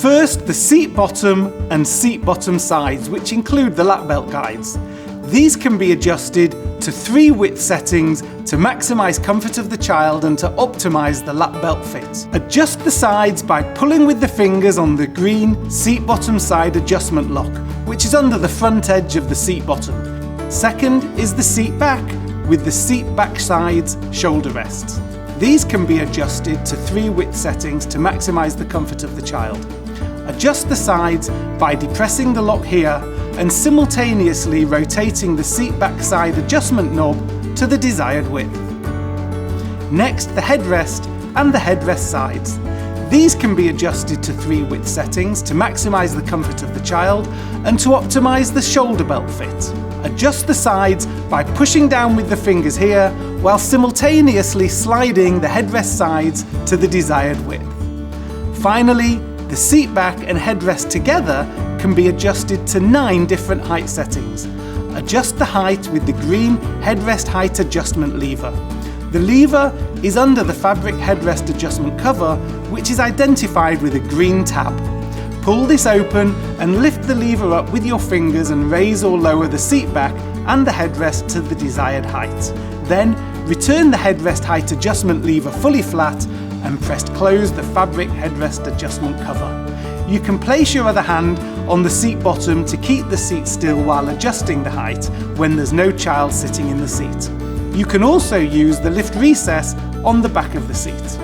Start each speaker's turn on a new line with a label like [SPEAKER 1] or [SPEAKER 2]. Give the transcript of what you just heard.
[SPEAKER 1] First, the seat bottom and seat bottom sides, which include the lap belt guides. These can be adjusted to 3 width settings to maximise comfort of the child and to optimise the lap belt fit. Adjust the sides by pulling with the fingers on the green seat bottom side adjustment lock, which is under the front edge of the seat bottom. Second is the seat back with the seat back sides shoulder rests. These can be adjusted to 3 width settings to maximise the comfort of the child. Adjust the sides by depressing the lock here and simultaneously rotating the seat back side adjustment knob to the desired width. Next, the headrest and the headrest sides. These can be adjusted to 3 width settings to maximise the comfort of the child and to optimise the shoulder belt fit. Adjust the sides by pushing down with the fingers here while simultaneously sliding the headrest sides to the desired width. Finally, the seat back and headrest together can be adjusted to 9 different height settings. Adjust the height with the green headrest height adjustment lever. The lever is under the fabric headrest adjustment cover, which is identified with a green tab. Pull this open and lift the lever up with your fingers and raise or lower the seat back and the headrest to the desired height. Then return the headrest height adjustment lever fully flat and press close the fabric headrest adjustment cover. You can place your other hand on the seat bottom to keep the seat still while adjusting the height when there's no child sitting in the seat. You can also use the lift recess on the back of the seat.